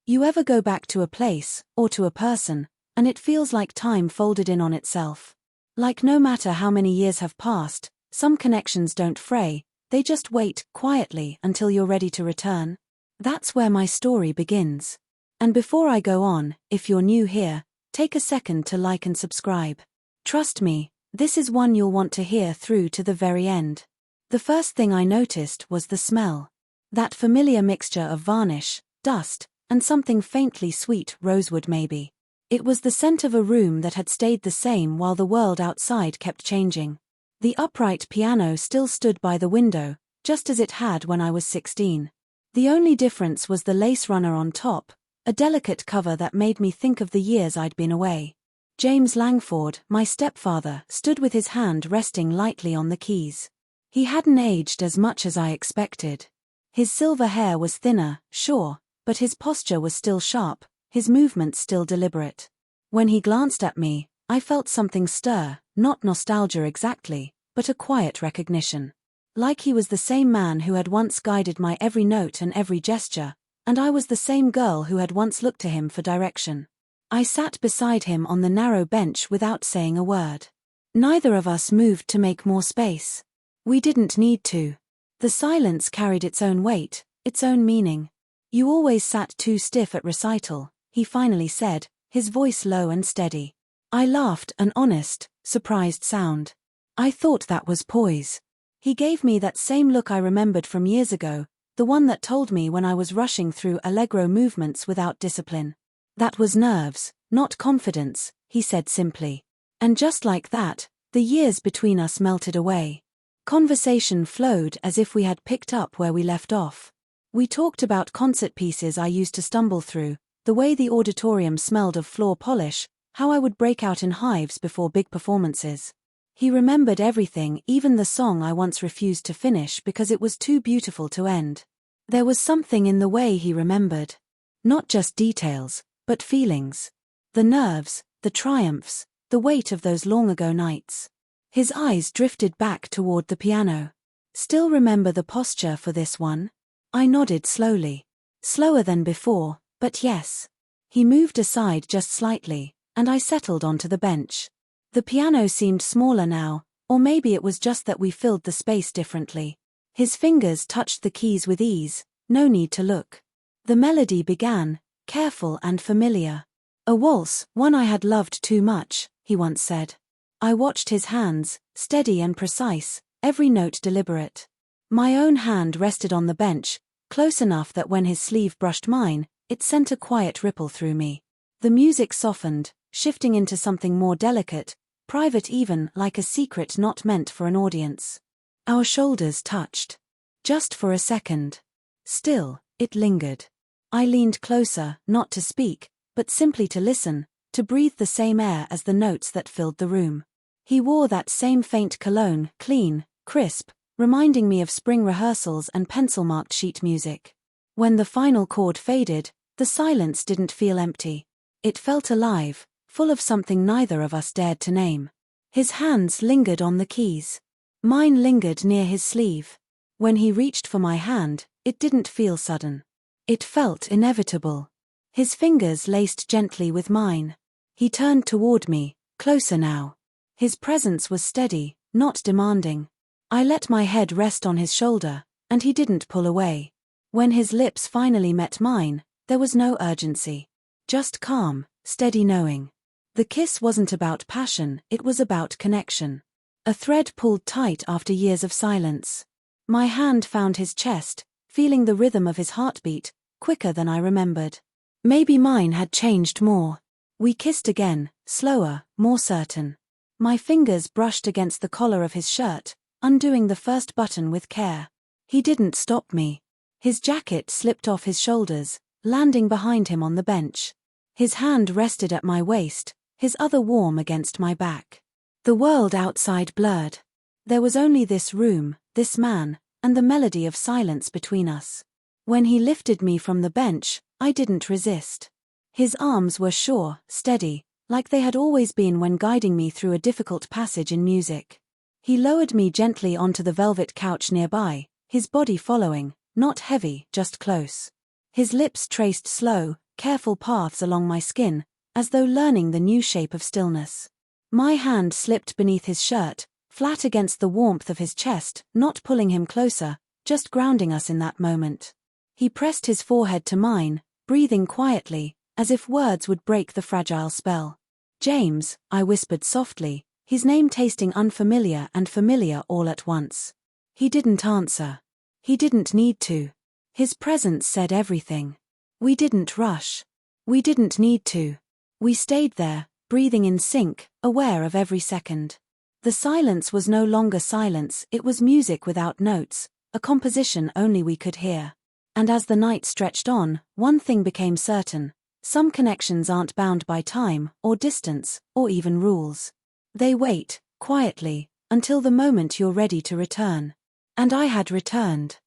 You ever go back to a place, or to a person, and it feels like time folded in on itself? Like no matter how many years have passed, some connections don't fray, they just wait, quietly, until you're ready to return? That's where my story begins. And before I go on, if you're new here, take a second to like and subscribe. Trust me, this is one you'll want to hear through to the very end. The first thing I noticed was the smell. That familiar mixture of varnish, dust, and something faintly sweet, rosewood maybe. It was the scent of a room that had stayed the same while the world outside kept changing. The upright piano still stood by the window, just as it had when I was 16. The only difference was the lace runner on top, a delicate cover that made me think of the years I'd been away. James Langford, my stepfather, stood with his hand resting lightly on the keys. He hadn't aged as much as I expected. His silver hair was thinner, sure, but his posture was still sharp, his movements still deliberate. When he glanced at me, I felt something stir, not nostalgia exactly, but a quiet recognition. Like he was the same man who had once guided my every note and every gesture, and I was the same girl who had once looked to him for direction. I sat beside him on the narrow bench without saying a word. Neither of us moved to make more space. We didn't need to. The silence carried its own weight, its own meaning. "You always sat too stiff at recital," he finally said, his voice low and steady. I laughed, an honest, surprised sound. I thought that was poise. He gave me that same look I remembered from years ago, the one that told me when I was rushing through allegro movements without discipline. "That was nerves, not confidence," he said simply. And just like that, the years between us melted away. Conversation flowed as if we had picked up where we left off. We talked about concert pieces I used to stumble through, the way the auditorium smelled of floor polish, how I would break out in hives before big performances. He remembered everything, even the song I once refused to finish because it was too beautiful to end. There was something in the way he remembered. Not just details, but feelings. The nerves, the triumphs, the weight of those long-ago nights. His eyes drifted back toward the piano. "Still remember the posture for this one?" I nodded slowly. Slower than before, but yes. He moved aside just slightly, and I settled onto the bench. The piano seemed smaller now, or maybe it was just that we filled the space differently. His fingers touched the keys with ease, no need to look. The melody began, careful and familiar. "A waltz, one I had loved too much," he once said. I watched his hands, steady and precise, every note deliberate. My own hand rested on the bench, close enough that when his sleeve brushed mine, it sent a quiet ripple through me. The music softened, shifting into something more delicate, private even, like a secret not meant for an audience. Our shoulders touched. Just for a second. Still, it lingered. I leaned closer, not to speak, but simply to listen, to breathe the same air as the notes that filled the room. He wore that same faint cologne, clean, crisp, reminding me of spring rehearsals and pencil-marked sheet music. When the final chord faded, the silence didn't feel empty. It felt alive, full of something neither of us dared to name. His hands lingered on the keys. Mine lingered near his sleeve. When he reached for my hand, it didn't feel sudden. It felt inevitable. His fingers laced gently with mine. He turned toward me, closer now. His presence was steady, not demanding. I let my head rest on his shoulder, and he didn't pull away. When his lips finally met mine, there was no urgency. Just calm, steady knowing. The kiss wasn't about passion, it was about connection. A thread pulled tight after years of silence. My hand found his chest, feeling the rhythm of his heartbeat, quicker than I remembered. Maybe mine had changed more. We kissed again, slower, more certain. My fingers brushed against the collar of his shirt, undoing the first button with care. He didn't stop me. His jacket slipped off his shoulders, landing behind him on the bench. His hand rested at my waist, his other warm against my back. The world outside blurred. There was only this room, this man, and the melody of silence between us. When he lifted me from the bench, I didn't resist. His arms were sure, steady, like they had always been when guiding me through a difficult passage in music. He lowered me gently onto the velvet couch nearby, his body following, not heavy, just close. His lips traced slow, careful paths along my skin, as though learning the new shape of stillness. My hand slipped beneath his shirt, flat against the warmth of his chest, not pulling him closer, just grounding us in that moment. He pressed his forehead to mine, breathing quietly, as if words would break the fragile spell. "James," I whispered softly, his name tasting unfamiliar and familiar all at once. He didn't answer. He didn't need to. His presence said everything. We didn't rush. We didn't need to. We stayed there, breathing in sync, aware of every second. The silence was no longer silence, it was music without notes, a composition only we could hear. And as the night stretched on, one thing became certain: some connections aren't bound by time, or distance, or even rules. They wait, quietly, until the moment you're ready to return. And I had returned.